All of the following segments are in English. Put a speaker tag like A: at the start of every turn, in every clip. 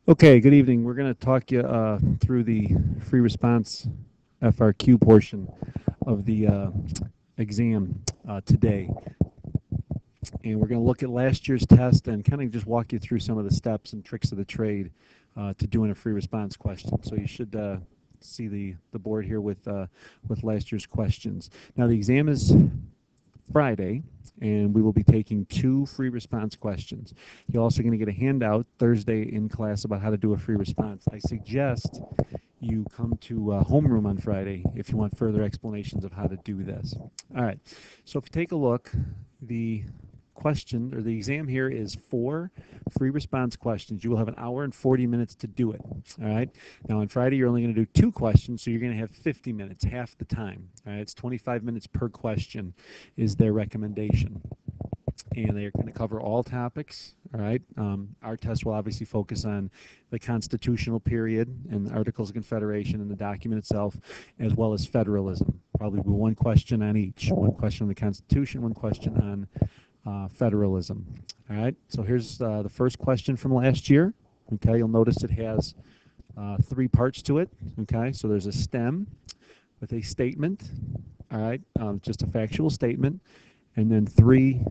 A: Okay, good evening. We're going to talk you through the free response FRQ portion of the exam today. And we're going to look at last year's test and kind of just walk you through some of the steps and tricks of the trade to doing a free response question. So you should see the board here with last year's questions. Now the exam is Friday, and we will be taking 2 free response questions. You're also going to get a handout Thursday in class about how to do a free response. I suggest you come to homeroom on Friday if you want further explanations of how to do this. All right, so if you take a look, the question or the exam here is 4 free response questions. You will have an hour and 40 minutes to do it. All right. Now on Friday you're only going to do 2 questions, so you're going to have 50 minutes, half the time. All right. It's 25 minutes per question is their recommendation. And they're going to cover all topics. All right. Our test will obviously focus on the constitutional period and the Articles of Confederation and the document itself, as well as federalism. Probably one question on each. One question on the Constitution, one question on federalism. All right, so here's the first question from last year. Okay, you'll notice it has 3 parts to it. Okay, so there's a stem with a statement. All right, just a factual statement, and then 3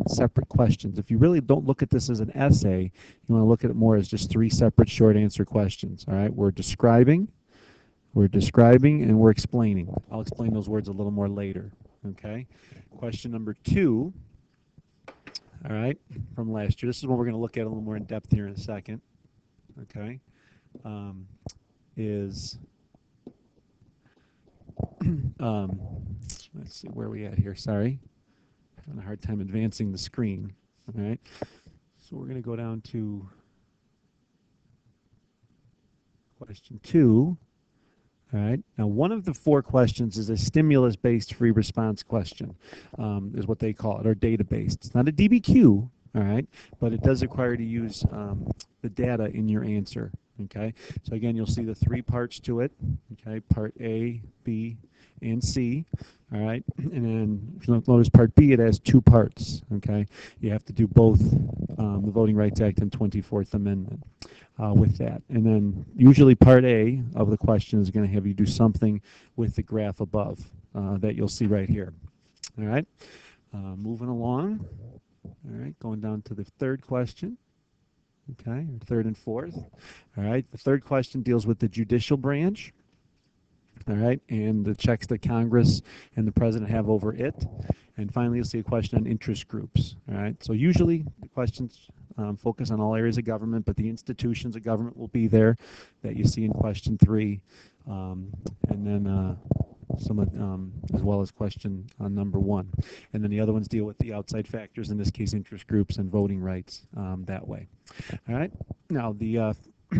A: separate questions. If you really don't look at this as an essay, you want to look at it more as just 3 separate short answer questions. All right, we're describing, and we're explaining. I'll explain those words a little more later. Okay, question number 2. All right, from last year. This is what we're going to look at a little more in depth here in a second. Okay, is let's see where are we at here. Sorry, having a hard time advancing the screen. All right, so we're going to go down to question 2. All right. Now, one of the 4 questions is a stimulus-based free response question, is what they call it, or data-based. It's not a DBQ, all right, but it does require you to use the data in your answer. Okay. So again, you'll see the 3 parts to it. Okay. Part A, B, and C. All right. And then if you notice part B, it has 2 parts. Okay. You have to do both the Voting Rights Act and 24th Amendment. With that. And then usually part A of the question is going to have you do something with the graph above that you'll see right here. All right, moving along. All right, going down to the 3rd question. Okay, 3rd and 4th. All right, the 3rd question deals with the judicial branch. All right, and the checks that Congress and the president have over it. And finally, you'll see a question on interest groups. All right, so usually the questions focus on all areas of government, but the institutions of government will be there that you see in question 3, and then some of, as well as question number 1. And then the other ones deal with the outside factors, in this case interest groups and voting rights that way. All right, now the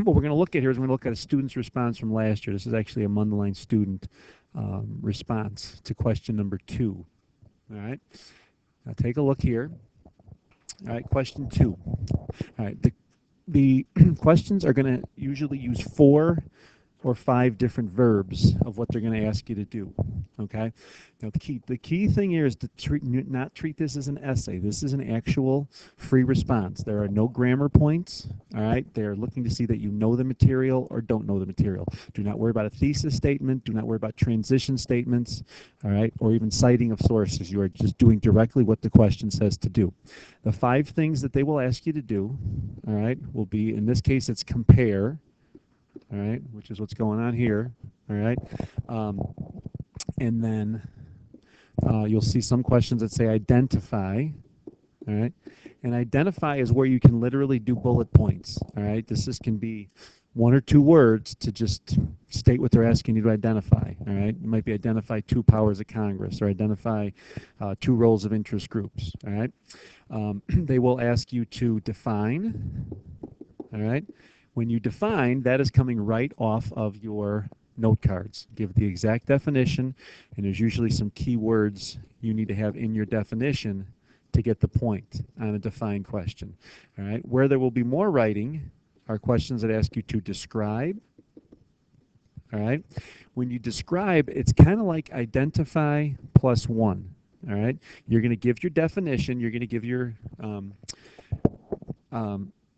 A: what we're going to look at here is we're going to look at a student's response from last year. This is actually a Mundelein student response to question number 2. All right, now take a look here. All right, question 2. All right, the questions are going to usually use 4 or 5 different verbs of what they're going to ask you to do. Okay. Now the key thing here is to not treat this as an essay. This is an actual free response. There are no grammar points. All right. They're looking to see that you know the material or don't know the material. Do not worry about a thesis statement. Do not worry about transition statements. All right. Or even citing of sources. You are just doing directly what the question says to do. The 5 things that they will ask you to do, all right, will be, in this case, it's compare. All right, which is what's going on here. All right, and then you'll see some questions that say identify. All right, and identify is where you can literally do bullet points. All right, this can be 1 or 2 words to just state what they're asking you to identify. All right, it might be identify 2 powers of Congress or identify 2 roles of interest groups. All right, they will ask you to define. All right. When you define, that is coming right off of your note cards. Give the exact definition, and there's usually some key words you need to have in your definition to get the point on a defined question. All right. Where there will be more writing are questions that ask you to describe. All right. When you describe, it's kind of like identify plus 1. All right. You're going to give your definition. You're going to give your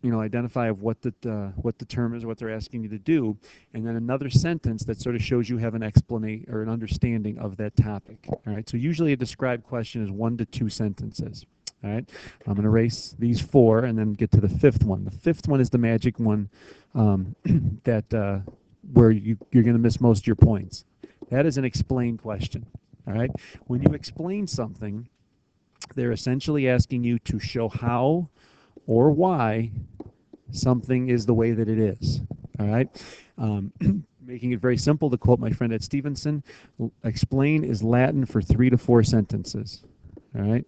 A: identify of what the term is, what they're asking you to do, and then another sentence that sort of shows you have an explanation or an understanding of that topic. All right. So usually a described question is 1 to 2 sentences. All right. I'm going to erase these 4 and then get to the 5th one. The 5th one is the magic one that where you're going to miss most of your points. That is an explain question. All right. When you explain something, they're essentially asking you to show how or why something is the way that it is. All right. Making it very simple, to quote my friend Ed Stevenson, explain is Latin for 3 to 4 sentences. All right.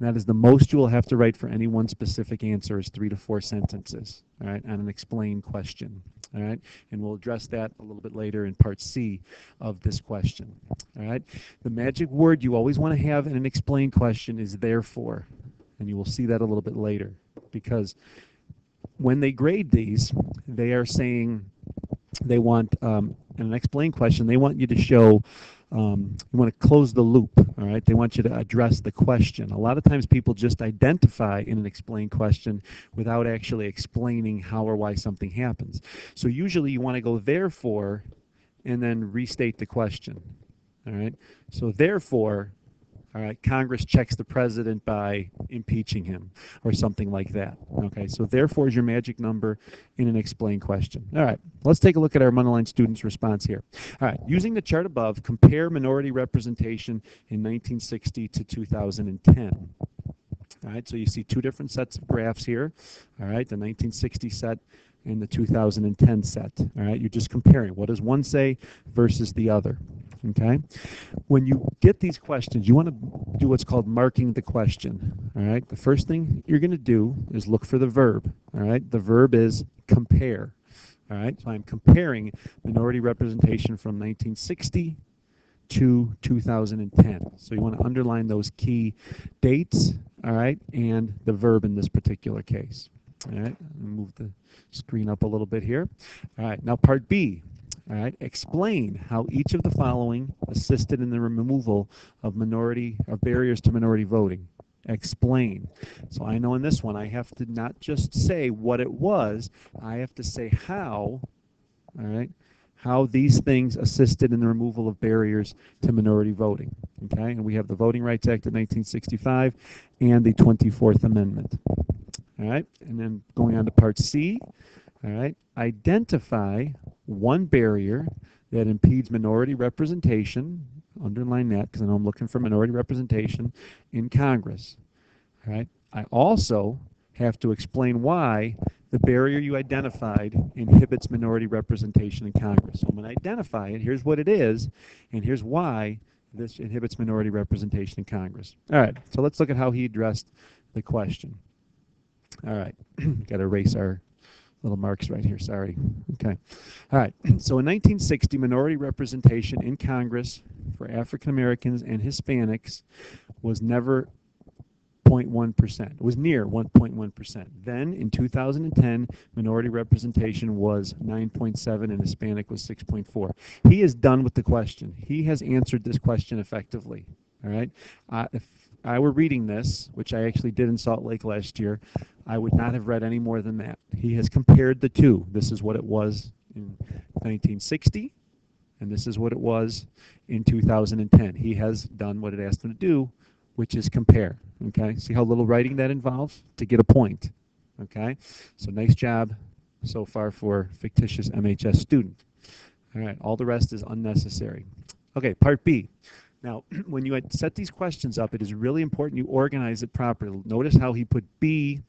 A: That is the most you will have to write for any one specific answer is 3 to 4 sentences, all right, on an explain question, all right? And we'll address that a little bit later in part C of this question, all right? The magic word you always want to have in an explain question is therefore, and you will see that a little bit later, because when they grade these, they are saying they want, in an explain question, they want you to show, you want to close the loop, all right? They want you to address the question. A lot of times people just identify in an explain question without actually explaining how or why something happens. So usually you want to go therefore and then restate the question, all right? So therefore, all right, Congress checks the president by impeaching him or something like that. Okay, so therefore is your magic number in an explain question. All right, let's take a look at our Monoline students' response here. All right, using the chart above, compare minority representation in 1960 to 2010. All right, so you see 2 different sets of graphs here. All right, the 1960 set and the 2010 set. All right, you're just comparing. What does one say versus the other? Okay. When you get these questions, you want to do what's called marking the question. All right. The first thing you're going to do is look for the verb. All right. The verb is compare. All right. So I'm comparing minority representation from 1960 to 2010. So you want to underline those key dates. All right. And the verb in this particular case. All right. Move the screen up a little bit here. All right. Now part B. All right, explain how each of the following assisted in the removal of barriers to minority voting. Explain. So I know in this one I have to not just say what it was, I have to say how, all right, how these things assisted in the removal of barriers to minority voting. Okay, and we have the Voting Rights Act of 1965 and the 24th Amendment. All right, and then going on to part C. All right, identify one barrier that impedes minority representation, underline that because I know I'm looking for minority representation in Congress. All right, I also have to explain why the barrier you identified inhibits minority representation in Congress. So I'm going to identify it, here's what it is, and here's why this inhibits minority representation in Congress. All right, so let's look at how he addressed the question. All right, got to erase our little marks right here, sorry. Okay. All right. So in 1960, minority representation in Congress for African Americans and Hispanics was never 0.1%. It was near 1.1%. Then in 2010, minority representation was 9.7 and Hispanic was 6.4. He is done with the question. He has answered this question effectively. All right. If I were reading this, which I actually did in Salt Lake last year, I would not have read any more than that. He has compared the two. This is what it was in 1960, and this is what it was in 2010. He has done what it asked him to do, which is compare. Okay, see how little writing that involves to get a point. Okay, so nice job so far for fictitious MHS student. All right, all the rest is unnecessary. Okay, part B. Now, when you set these questions up, it is really important you organize it properly. Notice how he put B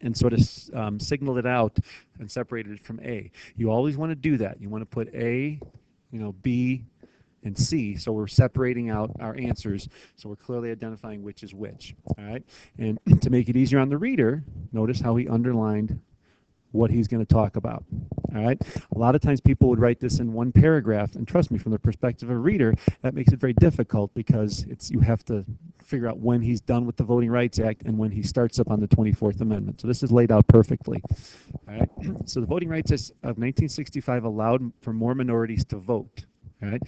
A: and sort of signaled it out and separated it from A. You always want to do that. You want to put A, B, and C, so we're separating out our answers, so we're clearly identifying which is which. All right, and to make it easier on the reader, notice how he underlined what he's going to talk about. All right. A lot of times people would write this in one paragraph, and trust me, from the perspective of a reader, that makes it very difficult because you have to figure out when he's done with the Voting Rights Act and when he starts up on the 24th Amendment. So this is laid out perfectly. All right. So the Voting Rights Act of 1965 allowed for more minorities to vote. All right.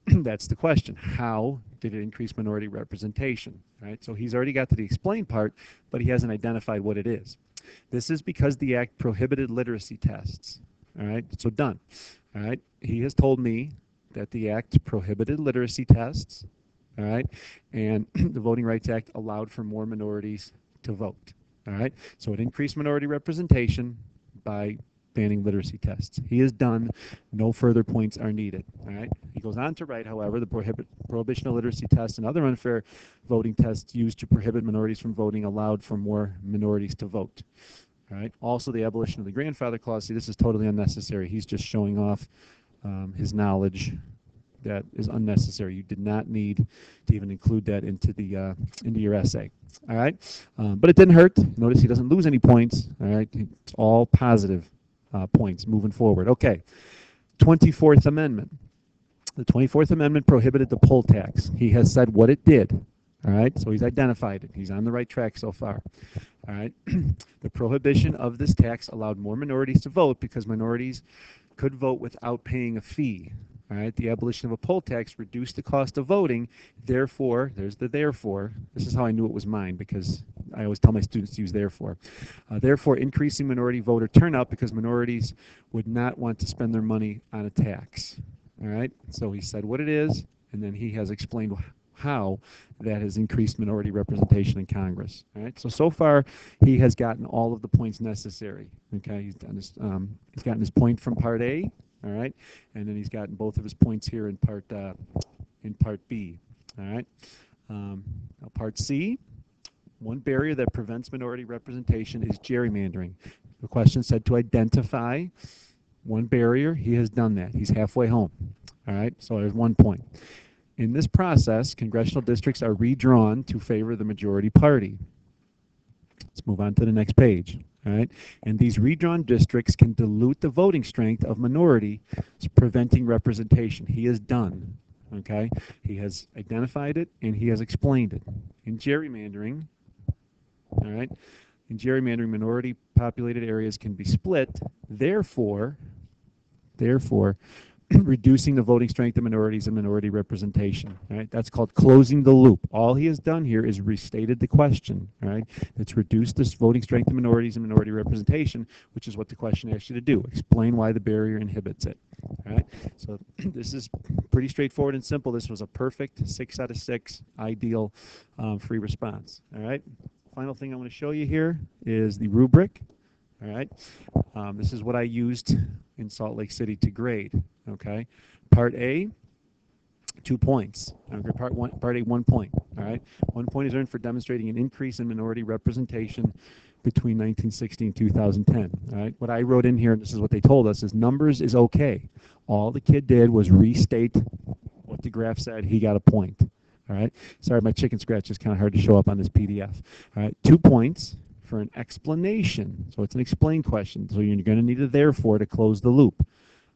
A: That's the question. How did it increase minority representation? All right. So he's already got to the explain part, but he hasn't identified what it is. This is because the act prohibited literacy tests. All right, so done. All right, he has told me that the act prohibited literacy tests. All right, and the Voting Rights Act allowed for more minorities to vote. All right, so it increased minority representation by banning literacy tests. He is done. No further points are needed. All right. He goes on to write, however, the prohibition of literacy tests and other unfair voting tests used to prohibit minorities from voting allowed for more minorities to vote. All right. Also, the abolition of the grandfather clause. See, this is totally unnecessary. He's just showing off his knowledge. That is unnecessary. You did not need to even include that into your essay. All right. But it didn't hurt. Notice he doesn't lose any points. All right. It's all positive points moving forward. Okay. 24th Amendment. The 24th Amendment prohibited the poll tax. He has said what it did. All right. So he's identified it. He's on the right track so far. All right. The prohibition of this tax allowed more minorities to vote because minorities could vote without paying a fee. All right, the abolition of a poll tax reduced the cost of voting. Therefore, there's the therefore. This is how I knew it was mine because I always tell my students to use therefore. Therefore, increasing minority voter turnout because minorities would not want to spend their money on a tax. All right, so he said what it is, and then he has explained how that has increased minority representation in Congress. All right, so far he has gotten all of the points necessary. Okay, he's gotten his point from Part A. All right, and then he's gotten both of his points here in Part B. All right, now Part C. One barrier that prevents minority representation is gerrymandering. The question said to identify one barrier. He has done that. He's halfway home. All right, so there's 1 point. In this process, congressional districts are redrawn to favor the majority party. Let's move on to the next page. All right, and these redrawn districts can dilute the voting strength of minority, preventing representation. He is done. Okay, he has identified it and he has explained it. In gerrymandering, all right, in gerrymandering, minority populated areas can be split. Therefore, reducing the voting strength of minorities and minority representation. All right, that's called closing the loop. All he has done here is restated the question. All right, it's reduced this voting strength of minorities and minority representation, which is what the question asked you to do. Explain why the barrier inhibits it. All right, so this is pretty straightforward and simple. This was a perfect 6 out of 6 ideal free response. All right, final thing I want to show you here is the rubric. All right, this is what I used in Salt Lake City to grade. Okay, Part A, 2 points. Okay, Part A, 1 point. All right, 1 point is earned for demonstrating an increase in minority representation between 1960 and 2010. All right, what I wrote in here, and this is what they told us, is numbers is okay. All the kid did was restate what the graph said. He got a point. All right, sorry, my chicken scratch is kind of hard to show up on this PDF. All right, 2 points for an explanation. So it's an explain question. So you're going to need a therefore to close the loop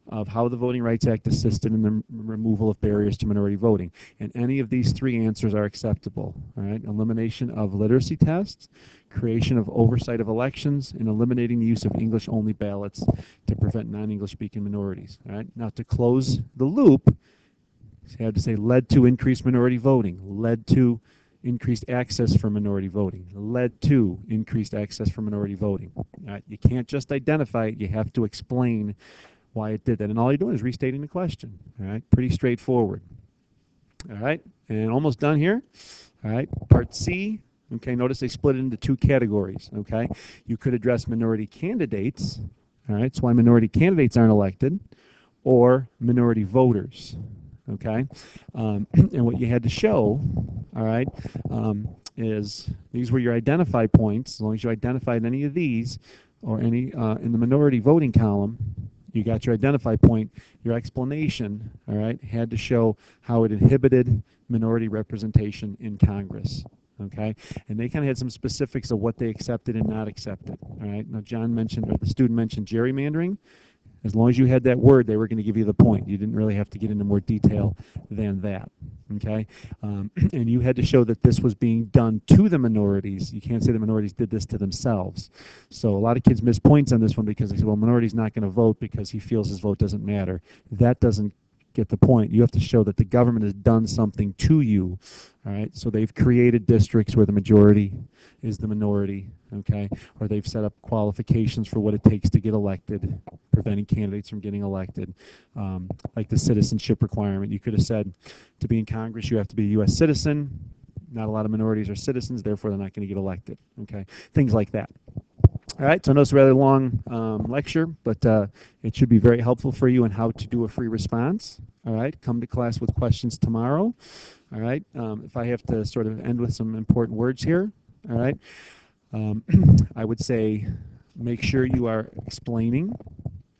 A: of how the Voting Rights Act assisted in the removal of barriers to minority voting. And any of these 3 answers are acceptable. All right, elimination of literacy tests, creation of oversight of elections, and eliminating the use of English-only ballots to prevent non-English speaking minorities. All right, now to close the loop, you have to say led to increased minority voting, led to increased access for minority voting, led to increased access for minority voting. All right, you can't just identify it, you have to explain why it did that. And all you're doing is restating the question. All right, pretty straightforward. All right, and almost done here. All right, Part C. Okay, notice they split it into 2 categories. Okay, you could address minority candidates. All right, that's why minority candidates aren't elected, or minority voters. Okay, and what you had to show, all right, is these were your identify points. As long as you identified any of these or any in the minority voting column, you got your identify point. Your explanation, all right, had to show how it inhibited minority representation in Congress. Okay, and they kind of had some specifics of what they accepted and not accepted. All right, now John mentioned, or the student mentioned gerrymandering. As long as you had that word, they were going to give you the point. You didn't really have to get into more detail than that. Okay, and you had to show that this was being done to the minorities. You can't say the minorities did this to themselves. So a lot of kids miss points on this one because they say, well, minority's not going to vote because he feels his vote doesn't matter. That doesn't get the point. You have to show that the government has done something to you. All right, so they've created districts where the majority is the minority, okay, or they've set up qualifications for what it takes to get elected, preventing candidates from getting elected, like the citizenship requirement. You could have said to be in Congress you have to be a U.S. citizen. Not a lot of minorities are citizens, therefore they're not going to get elected, okay, things like that. All right, so I know it's a rather long lecture, but it should be very helpful for you in how to do a free response. All right, come to class with questions tomorrow. All right, if I have to sort of end with some important words here, all right, I would say make sure you are explaining,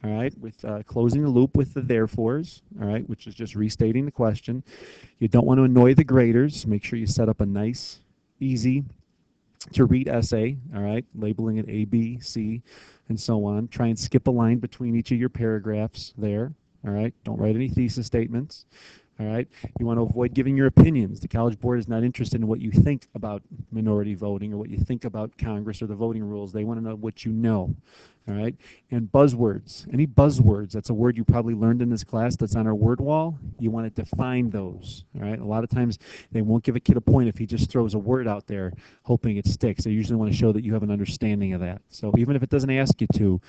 A: all right, with closing the loop with the therefores, all right, which is just restating the question. You don't want to annoy the graders. Make sure you set up a nice, easy to read essay, all right, labeling it A, B, C, and so on. Try and skip a line between each of your paragraphs there, all right. Don't write any thesis statements, all right. You want to avoid giving your opinions. The College Board is not interested in what you think about minority voting or what you think about Congress or the voting rules. They want to know what you know, all right. And buzzwords, any buzzwords, that's a word you probably learned in this class that's on our word wall, you want to define those, all right. A lot of times they won't give a kid a point if he just throws a word out there hoping it sticks. They usually want to show that you have an understanding of that. So even if it doesn't ask you to,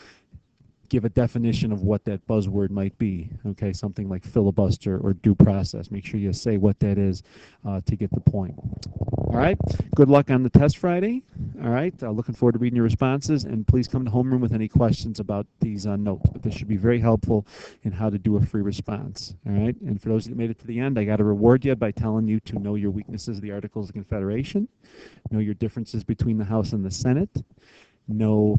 A: give a definition of what that buzzword might be, okay, something like filibuster or due process. Make sure you say what that is to get the point. All right, good luck on the test Friday. All right, looking forward to reading your responses, and please come to homeroom with any questions about these notes, but this should be very helpful in how to do a free response. All right, and for those that made it to the end, I got to reward you by telling you to know your weaknesses of the Articles of Confederation, know your differences between the House and the Senate, know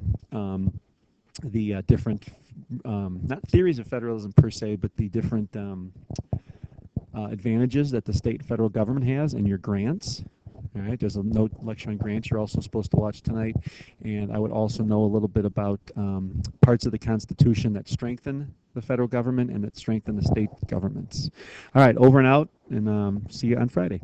A: the different, not theories of federalism per se, but the different advantages that the state and federal government has and your grants. All right, there's a note lecture on grants you're also supposed to watch tonight. And I would also know a little bit about parts of the Constitution that strengthen the federal government and that strengthen the state governments. All right, over and out, and see you on Friday.